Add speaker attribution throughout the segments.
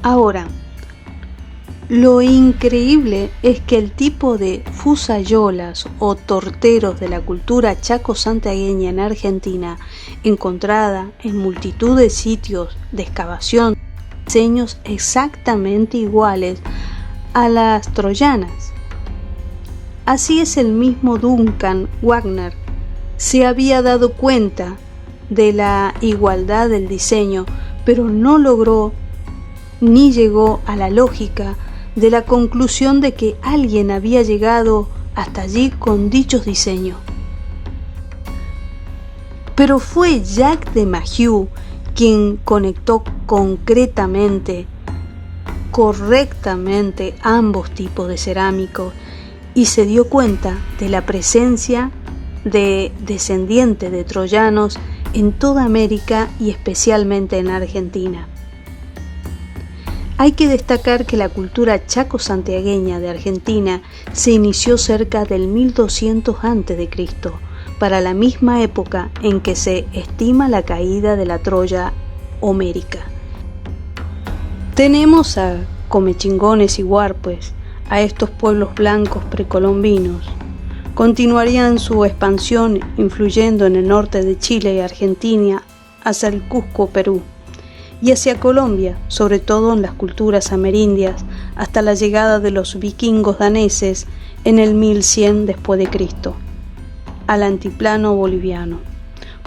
Speaker 1: Ahora, lo increíble es que el tipo de fusayolas o torteros de la cultura chaco-santiagueña en Argentina, encontrada en multitud de sitios de excavación, diseños exactamente iguales a las troyanas. Así es, el mismo Duncan Wagner se había dado cuenta de la igualdad del diseño, pero no logró ni llegó a la lógica de la conclusión de que alguien había llegado hasta allí con dichos diseños. Pero fue Jacques de Mahieu quien conectó concretamente, correctamente ambos tipos de cerámicos y se dio cuenta de la presencia de descendientes de troyanos en toda América y especialmente en Argentina. Hay que destacar que la cultura chaco-santiagueña de Argentina se inició cerca del 1200 a.C., para la misma época en que se estima la caída de la Troya homérica. Tenemos a comechingones y huarpes, a estos pueblos blancos precolombinos. Continuarían su expansión influyendo en el norte de Chile y Argentina hacia el Cusco, Perú, y hacia Colombia, sobre todo en las culturas amerindias, hasta la llegada de los vikingos daneses en el 1100 después de Cristo, al altiplano boliviano.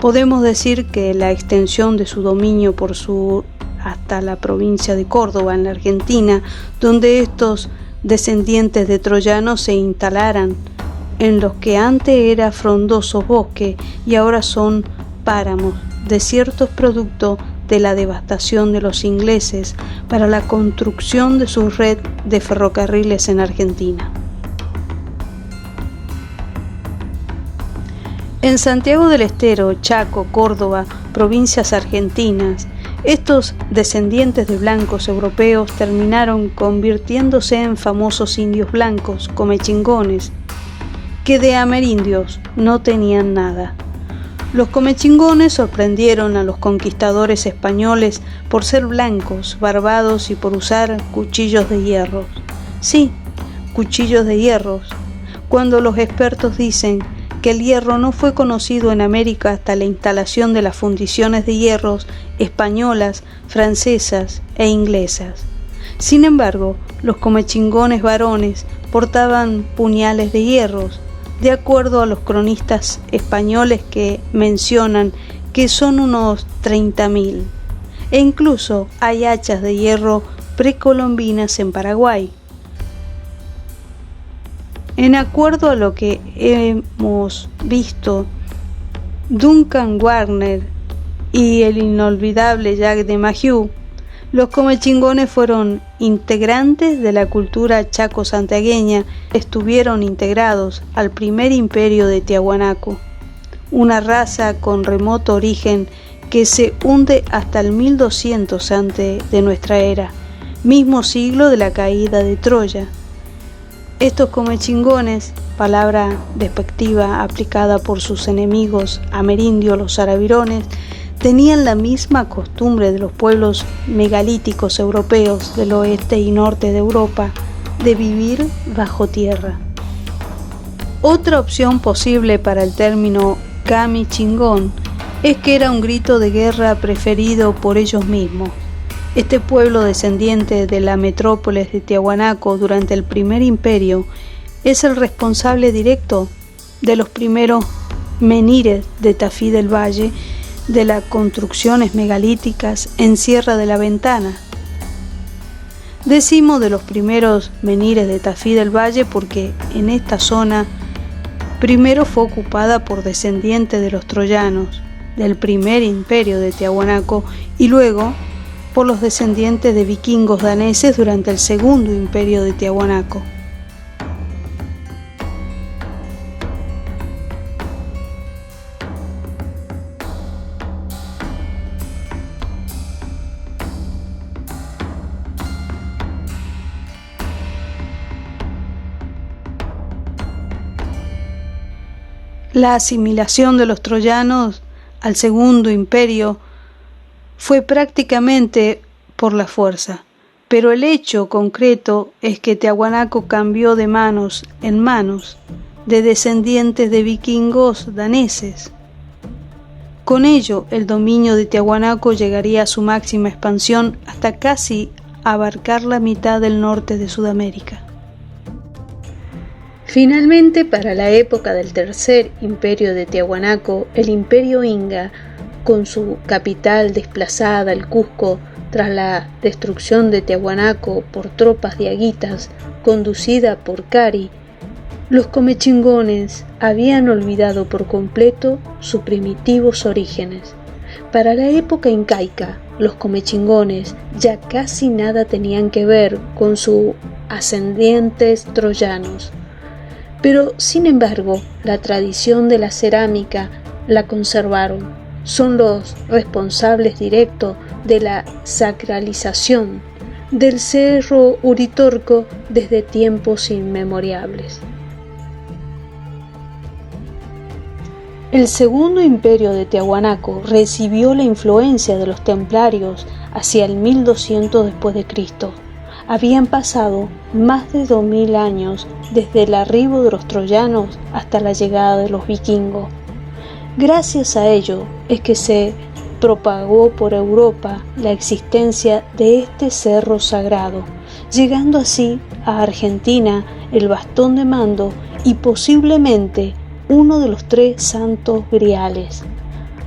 Speaker 1: Podemos decir que la extensión de su dominio por sur hasta la provincia de Córdoba en la Argentina, donde estos descendientes de troyanos se instalaran en los que antes era frondoso bosque y ahora son páramos, desiertos producto de la devastación de los ingleses para la construcción de su red de ferrocarriles en Argentina. En Santiago del Estero, Chaco, Córdoba, provincias argentinas, estos descendientes de blancos europeos terminaron convirtiéndose en famosos indios blancos, comechingones, que de amerindios no tenían nada. Los comechingones sorprendieron a los conquistadores españoles por ser blancos, barbados y por usar cuchillos de hierro. Sí, cuchillos de hierro, cuando los expertos dicen que el hierro no fue conocido en América hasta la instalación de las fundiciones de hierros españolas, francesas e inglesas. Sin embargo, los comechingones varones portaban puñales de hierros, de acuerdo a los cronistas españoles que mencionan que son unos 30.000, e incluso hay hachas de hierro precolombinas en Paraguay. En acuerdo a lo que hemos visto, Duncan Wagner y el inolvidable Jacques de Mahieu, los comechingones fueron integrantes de la cultura chaco-santiagueña, estuvieron integrados al primer imperio de Tiahuanaco, una raza con remoto origen que se hunde hasta el 1200 antes de nuestra era, mismo siglo de la caída de Troya. Estos comechingones, palabra despectiva aplicada por sus enemigos amerindios, los aravirones, tenían la misma costumbre de los pueblos megalíticos europeos del oeste y norte de Europa de vivir bajo tierra. Otra opción posible para el término camichingón es que era un grito de guerra preferido por ellos mismos. Este pueblo descendiente de la metrópolis de Tiahuanaco durante el Primer Imperio es el responsable directo de los primeros menires de Tafí del Valle, de las construcciones megalíticas en Sierra de la Ventana. Decimos de los primeros menires de Tafí del Valle porque en esta zona primero fue ocupada por descendientes de los troyanos del Primer Imperio de Tiahuanaco y luego por los descendientes de vikingos daneses durante el Segundo Imperio de Tiahuanaco. La asimilación de los troyanos al Segundo Imperio fue prácticamente por la fuerza, pero el hecho concreto es que Tiahuanaco cambió de manos en manos de descendientes de vikingos daneses. Con ello, el dominio de Tiahuanaco llegaría a su máxima expansión hasta casi abarcar la mitad del norte de Sudamérica. Finalmente, para la época del Tercer Imperio de Tiahuanaco, el Imperio Inca, con su capital desplazada, el Cusco, tras la destrucción de Tiahuanaco por tropas diaguitas conducida por Cari, los comechingones habían olvidado por completo sus primitivos orígenes. Para la época incaica, los comechingones ya casi nada tenían que ver con sus ascendientes troyanos. Pero, sin embargo, la tradición de la cerámica la conservaron. Son los responsables directos de la sacralización del Cerro Uritorco desde tiempos inmemorables. El Segundo Imperio de Tiahuanaco recibió la influencia de los templarios hacia el 1200 después de Cristo. Habían pasado más de 2000 años desde el arribo de los troyanos hasta la llegada de los vikingos. Gracias a ello es que se propagó por Europa la existencia de este cerro sagrado, llegando así a Argentina el bastón de mando y posiblemente uno de los 3 santos griales.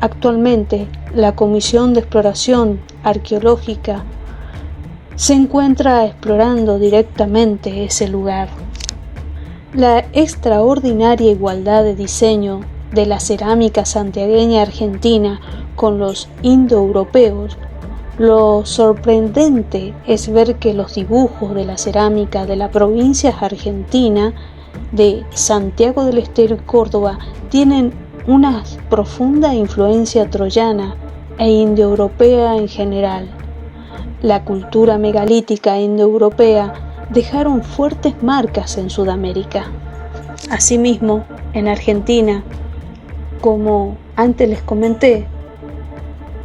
Speaker 1: Actualmente, la Comisión de Exploración Arqueológica se encuentra explorando directamente ese lugar. La extraordinaria igualdad de diseño de la cerámica santiagueña argentina con los indoeuropeos, lo sorprendente es ver que los dibujos de la cerámica de la provincia argentina de Santiago del Estero y Córdoba tienen una profunda influencia troyana e indoeuropea en general. La cultura megalítica indoeuropea dejaron fuertes marcas en Sudamérica. Asimismo, en Argentina, como antes les comenté,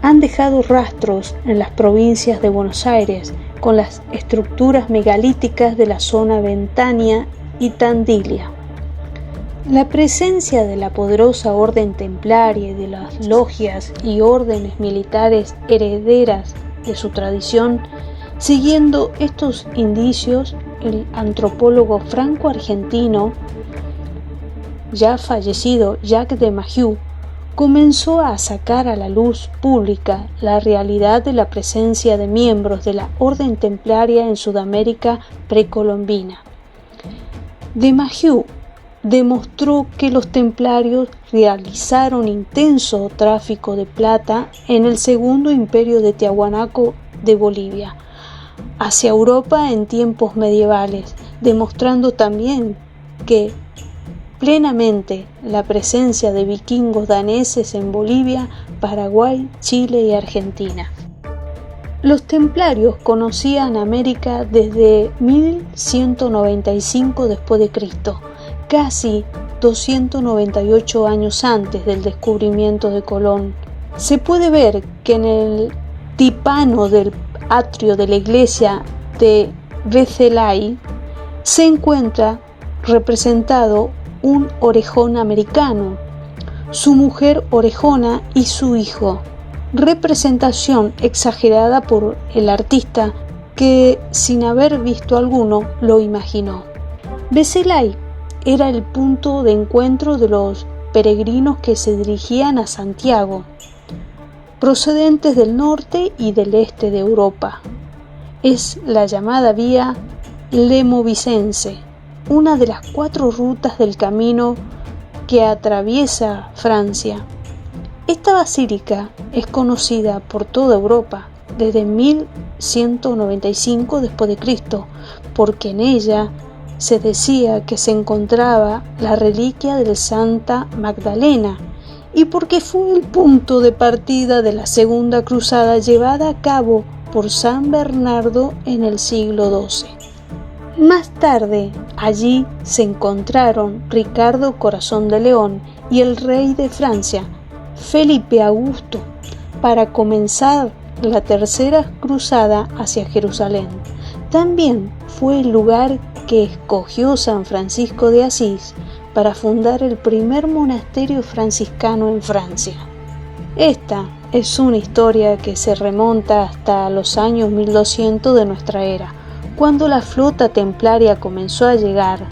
Speaker 1: han dejado rastros en las provincias de Buenos Aires con las estructuras megalíticas de la zona Ventania y Tandilia. La presencia de la poderosa orden templaria y de las logias y órdenes militares herederas de su tradición, siguiendo estos indicios, el antropólogo franco-argentino ya fallecido Jacques de Mahieu comenzó a sacar a la luz pública la realidad de la presencia de miembros de la orden templaria en Sudamérica precolombina. De Mahieu demostró que los templarios realizaron intenso tráfico de plata en el Segundo Imperio de Tiahuanaco de Bolivia hacia Europa en tiempos medievales, demostrando también que plenamente la presencia de vikingos daneses en Bolivia, Paraguay, Chile y Argentina. Los templarios conocían América desde 1195 después de Cristo, casi 298 años antes del descubrimiento de Colón. Se puede ver que en el tímpano del atrio de la iglesia de Vezelay se encuentra representado un orejón americano, su mujer orejona y su hijo. representación exagerada por el artista que, sin haber visto alguno, lo imaginó. Vézelay era el punto de encuentro de los peregrinos que se dirigían a Santiago, procedentes del norte y del este de Europa. Es la llamada vía Lemovicense, una de las 4 rutas del camino que atraviesa Francia. Esta basílica es conocida por toda Europa desde 1195 d.C., porque en ella se decía que se encontraba la reliquia de Santa Magdalena y porque fue el punto de partida de la Segunda Cruzada llevada a cabo por San Bernardo en el siglo XII. Más tarde, allí se encontraron Ricardo Corazón de León y el rey de Francia, Felipe Augusto, para comenzar la Tercera Cruzada hacia Jerusalén. También fue el lugar que escogió San Francisco de Asís para fundar el primer monasterio franciscano en Francia. Esta es una historia que se remonta hasta los años 1200 de nuestra era, cuando la flota templaria comenzó a llegar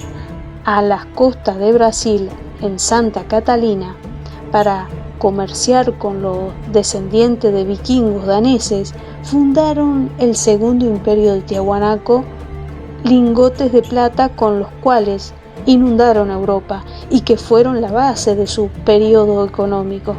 Speaker 1: a las costas de Brasil en Santa Catalina para comerciar con los descendientes de vikingos daneses. Fundaron el Segundo Imperio de Tiahuanaco, lingotes de plata con los cuales inundaron Europa y que fueron la base de su periodo económico.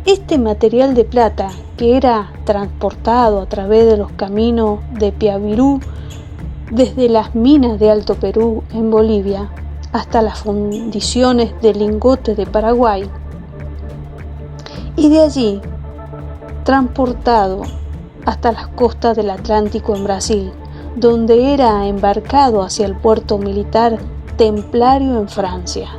Speaker 1: Este material de plata, que era transportado a través de los caminos de Piavirú, desde las minas de Alto Perú en Bolivia hasta las fundiciones de lingotes de Paraguay, y de allí transportado hasta las costas del Atlántico en Brasil, donde era embarcado hacia el puerto militar templario en Francia.